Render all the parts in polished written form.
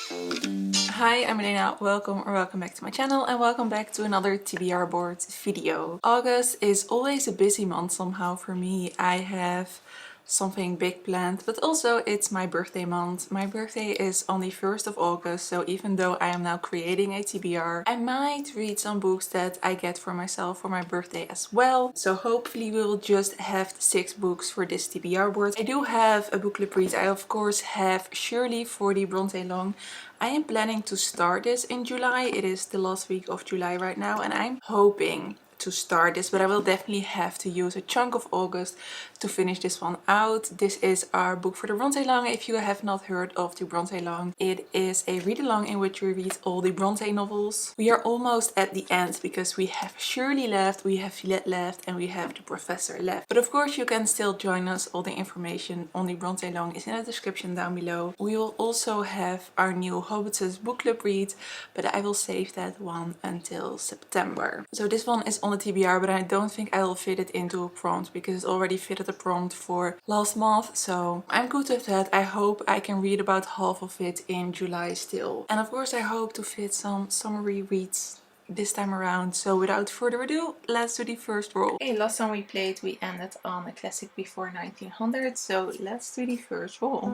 Hi, I'm Elena. Welcome back to my channel and welcome back to another TBR board video. August is always a busy month somehow for me. I have something big planned, but also it's my birthday month. My birthday is on the 1st of August, so even though I am now creating a TBR, I might read some books that I get for myself for my birthday as well. So hopefully we will just have 6 books for this TBR board. I do have a book club read. I of course have Shirley for the Brontëlong. I am planning to start this in July. It is the last week of July right now and I'm hoping to start this, but I will definitely have to use a chunk of August to finish this one out. This is our book for the Brontëlong. If you have not heard of the Brontëlong, it is a read-along in which we read all the Brontë novels. We are almost at the end because we have Shirley left, we have Villette left, and we have the Professor left. But of course you can still join us. All the information on the Brontëlong is in the description down below. We will also have our new Hobbitses book club read, but I will save that one until September. So this one is on the TBR, but I don't think I will fit it into a prompt because it already fitted a prompt for last month, so I'm good with that. I hope I can read about half of it in July still. And of course I hope to fit some summary reads this time around. So without further ado, let's do the first roll. Okay, last time we played we ended on a classic before 1900, so let's do the first roll.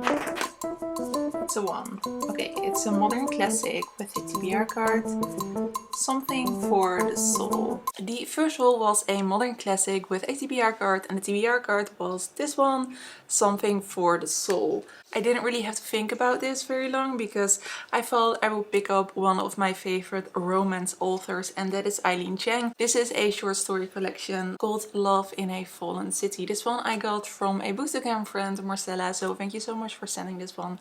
It's a 1. Okay, it's a modern classic with a TBR card. Something for the soul. The first roll was a modern classic with a TBR card, and the TBR card was this one, Something for the Soul. I didn't really have to think about this very long because I thought I would pick up one of my favorite romance authors, and that is Eileen Chang. This is a short story collection called Love in a Fallen City. This one I got from a Bookstagram friend, Marcella, so thank you so much for sending this one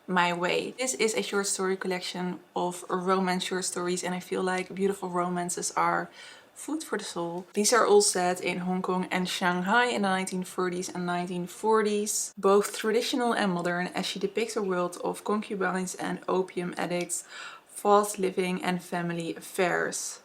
my way. This is a short story collection of romance short stories, and I feel like beautiful romances are food for the soul. These are all set in Hong Kong and Shanghai in the 1930s and 1940s, both traditional and modern, as she depicts a world of concubines and opium addicts, fast living and family affairs.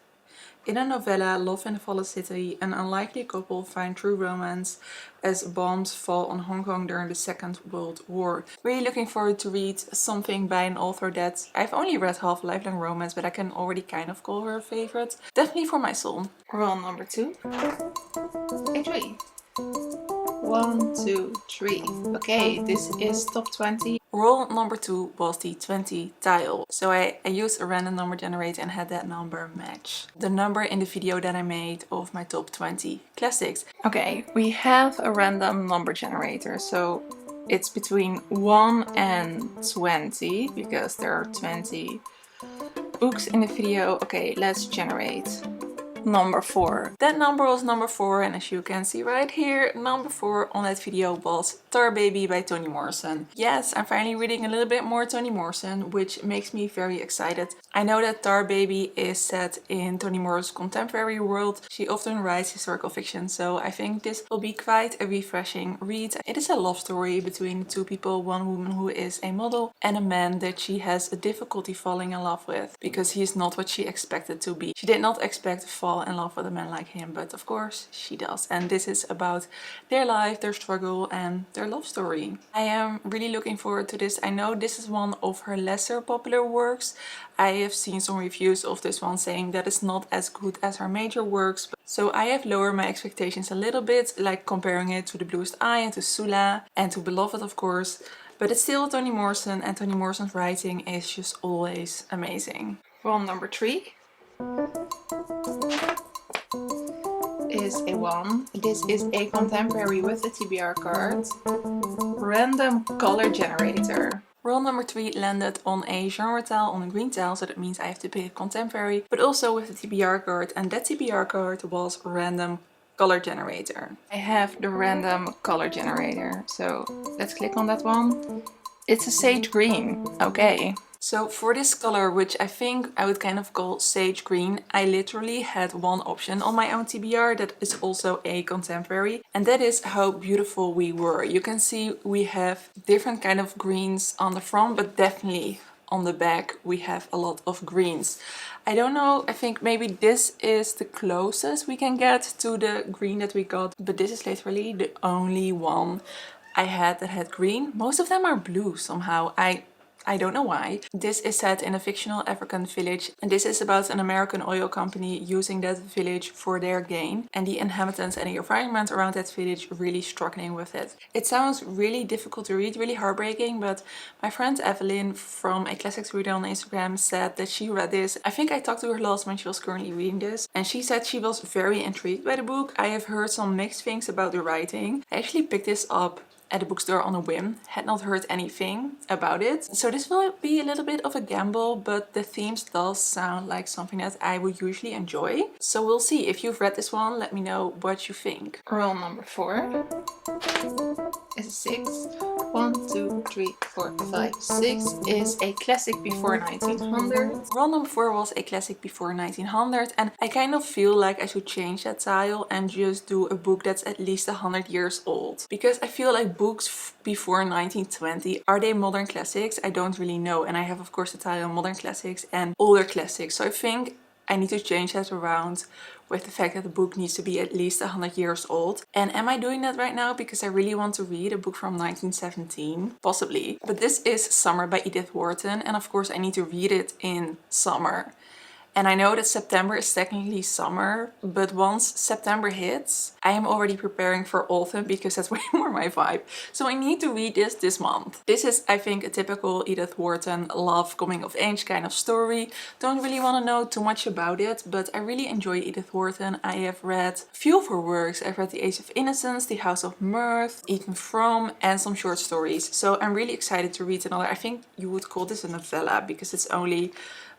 In a novella, Love in a Fallen City, an unlikely couple find true romance as bombs fall on Hong Kong during the Second World War. Really looking forward to read something by an author that I've only read half, Lifelong Romance, but I can already kind of call her a favorite. Definitely for my soul. Roll number 2. A 3. 1, 2, 3. Okay, this is top 20. Roll number 2 was the 20 tile. So I used a random number generator and had that number match the number in the video that I made of my top 20 classics. Okay, we have a random number generator, so it's between 1 and 20 because there are 20 books in the video. Okay, let's generate number 4. That number was number 4, and as you can see right here, number 4 on that video was Tar Baby by Toni Morrison. Yes, I'm finally reading a little bit more Toni Morrison, which makes me very excited. I know that Tar Baby is set in Toni Morrison's contemporary world. She often writes historical fiction, so I think this will be quite a refreshing read. It is a love story between two people, one woman who is a model and a man that she has a difficulty falling in love with because he is not what she expected to be. She did not expect to fall in love with a man like him, but of course she does, and this is about their life, their struggle, and their love story. I am really looking forward to this. I know this is one of her lesser popular works. I have seen some reviews of this one saying that it's not as good as her major works, so I have lowered my expectations a little bit, like comparing it to The Bluest Eye and to Sula and to Beloved, of course, but it's still Toni Morrison, and Toni Morrison's writing is just always amazing. Roll number 3 is a 1. This is a contemporary with a TBR card. Random color generator. Roll number 3 landed on a genre tile, on a green tile, so that means I have to pick a contemporary, but also with a TBR card, and that TBR card was random color generator. I have the random color generator, so let's click on that one. It's a sage green. Okay. So for this color, which I think I would kind of call sage green, I literally had one option on my own TBR that is also a contemporary, and that is How Beautiful We Were. You can see we have different kind of greens on the front, but definitely on the back we have a lot of greens. I don't know, I think maybe this is the closest we can get to the green that we got, but this is literally the only one I had that had green. Most of them are blue somehow. I I don't know why. This is set in a fictional African village, and this is about an American oil company using that village for their gain, and the inhabitants and the environment around that village really struggling with it. It sounds really difficult to read, really heartbreaking, but my friend Evelyn from a classics reader on Instagram said that she read this. I think I talked to her last when she was currently reading this, and she said she was very intrigued by the book. I have heard some mixed things about the writing. I actually picked this up at the bookstore on a whim, had not heard anything about it. So this will be a little bit of a gamble, but the themes does sound like something that I would usually enjoy. So we'll see. If you've read this one, let me know what you think. Roll number 4 is a 6. 1, 2, 3, 4, 5, 6 is a classic before 1900. Roll number 4 was a classic before 1900, and I kind of feel like I should change that title and just do a book that's at least 100 years old. Because I feel like books before 1920, are they modern classics? I don't really know, and I have of course the title modern classics and older classics, so I think I need to change that around with the fact that the book needs to be at least 100 years old. And am I doing that right now because I really want to read a book from 1917? Possibly. But this is Summer by Edith Wharton, and of course I need to read it in summer. And I know that September is technically summer, but once September hits, I am already preparing for autumn because that's way more my vibe. So I need to read this month. This is, I think, a typical Edith Wharton love coming of age kind of story. Don't really want to know too much about it, but I really enjoy Edith Wharton. I have read a few of her works. I've read The Age of Innocence, The House of Mirth, Eton From, and some short stories. So I'm really excited to read another. I think you would call this a novella because it's only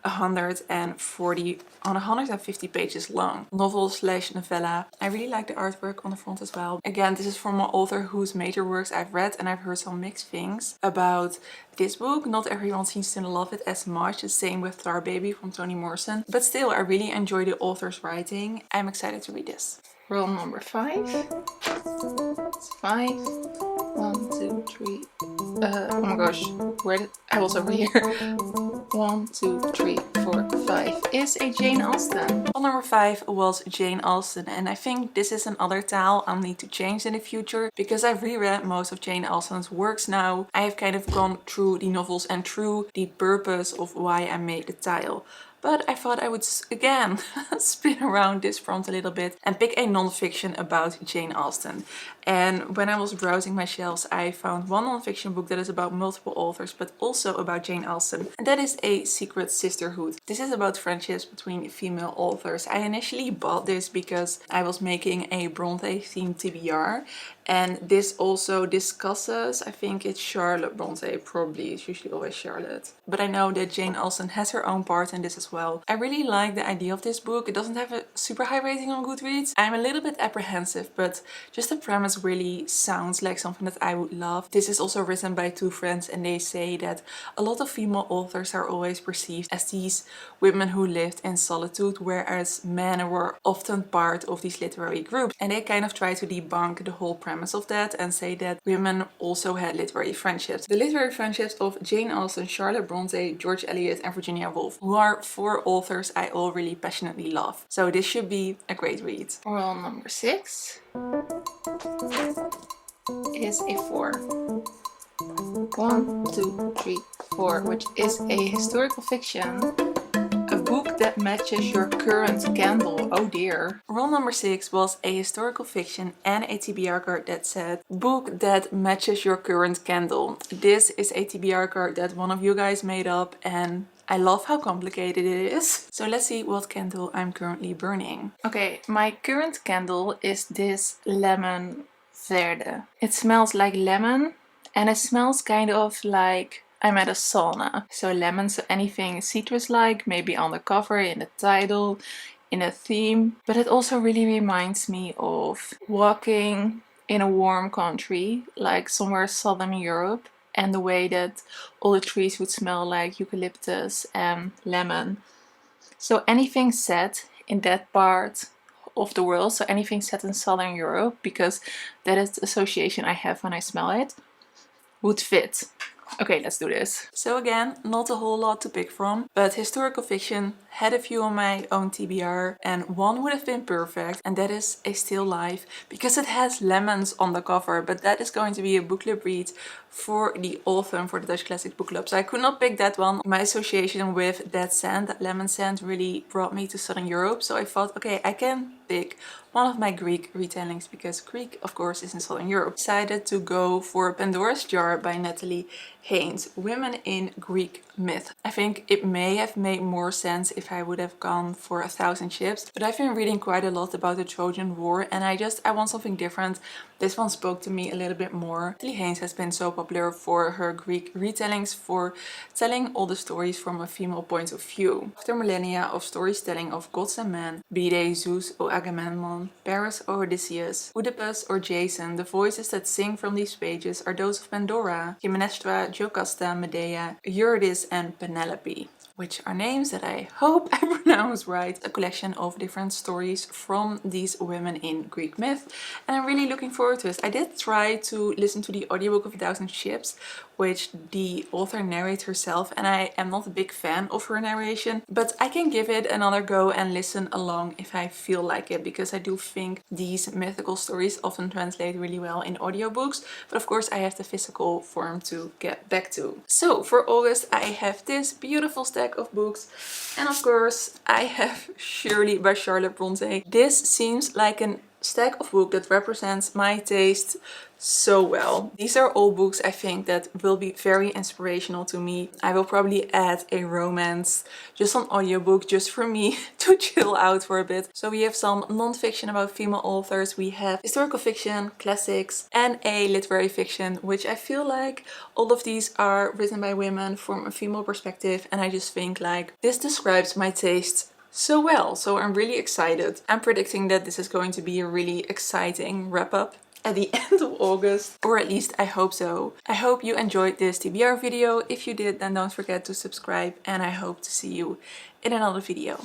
150 pages long. Novel slash novella. I really like the artwork on the front as well. Again, this is from an author whose major works I've read, and I've heard some mixed things about this book. Not everyone seems to love it as much. The same with Tar Baby from Toni Morrison. But still, I really enjoy the author's writing. I'm excited to read this. Roll number 5. It's 5. 1, 2, 3. Oh my gosh, I was over here. 1, 2, 3, 4, 5 is a Jane Austen. Well, number 5 was Jane Austen, and I think this is another tile I'll need to change in the future because I've reread most of Jane Austen's works now. I have kind of gone through the novels and through the purpose of why I made the tile. But I thought I would again spin around this front a little bit and pick a non-fiction about Jane Austen. And when I was browsing my shelves, I found one non-fiction book that is about multiple authors, but also about Jane Austen. And that is A Secret Sisterhood. This is about friendships between female authors. I initially bought this because I was making a Bronte themed TBR. And this also discusses, I think it's Charlotte Bronte, probably, it's usually always Charlotte. But I know that Jane Austen has her own part in this as well. I really like the idea of this book. It doesn't have a super high rating on Goodreads. I'm a little bit apprehensive, but just the premise really sounds like something that I would love. This is also written by 2 friends, and they say that a lot of female authors are always perceived as these women who lived in solitude, whereas men were often part of these literary groups. And they kind of try to debunk the whole premise of that and say that women also had literary friendships. The literary friendships of Jane Austen, Charlotte Bronte, George Eliot and Virginia Woolf, who are 4 authors I all really passionately love. So this should be a great read. Roll number 6 is a 4. 1, 2, 3, 4, which is a historical fiction. A book that matches your current candle. Oh dear. Roll number 6 was a historical fiction and a TBR card that said book that matches your current candle. This is a TBR card that one of you guys made up, and I love how complicated it is. So let's see what candle I'm currently burning. Okay, my current candle is this lemon verde. It smells like lemon, and it smells kind of like I'm at a sauna. So lemon, so anything citrus-like, maybe on the cover, in the title, in a theme. But it also really reminds me of walking in a warm country, like somewhere southern Europe, and the way that all the trees would smell like eucalyptus and lemon. So anything set in that part of the world, so anything set in southern Europe, because that is the association I have when I smell it, would fit. Okay, let's do this. So again, not a whole lot to pick from, but historical fiction had a few on my own TBR and one would have been perfect, and that is A Still Life, because it has lemons on the cover, but that is going to be a book club read for the autumn for the Dutch Classic Book Club. So I could not pick that one. My association with that scent, that lemon scent, really brought me to Southern Europe. So I thought, okay, I can pick one of my Greek retellings because Greek, of course, is in Southern Europe. Decided to go for Pandora's Jar by Natalie Haynes, Women in Greek Myth. I think it may have made more sense if I would have gone for 1,000 Ships, but I've been reading quite a lot about the Trojan War and I want something different. This one spoke to me a little bit more. Natalie Haynes has been so popular for her Greek retellings, for telling all the stories from a female point of view. After millennia of storytelling of gods and men, be they Zeus or Agamemnon, Paris or Odysseus, Oedipus or Jason, the voices that sing from these pages are those of Pandora, Clytemnestra, Jocasta, Medea, Eurydice and Penelope, which are names that I hope I pronounce right. A collection of different stories from these women in Greek myth, and I'm really looking forward to it. I did try to listen to the audiobook of 1,000 Ships, which the author narrates herself, and I am not a big fan of her narration, but I can give it another go and listen along if I feel like it, because I do think these mythical stories often translate really well in audiobooks, but of course I have the physical form to get back to. So for August I have this beautiful stack of books, and of course I have Shirley by Charlotte Brontë. This seems like an stack of books that represents my taste so well. These are all books I think that will be very inspirational to me. I will probably add a romance, just an audiobook just for me to chill out for a bit. So we have some non-fiction about female authors, we have historical fiction, classics, and a literary fiction, which I feel like all of these are written by women from a female perspective, and I just think like this describes my taste so well. So I'm really excited. I'm predicting that this is going to be a really exciting wrap up at the end of August, or at least I hope so. I hope you enjoyed this TBR video. If you did, then don't forget to subscribe, and I hope to see you in another video.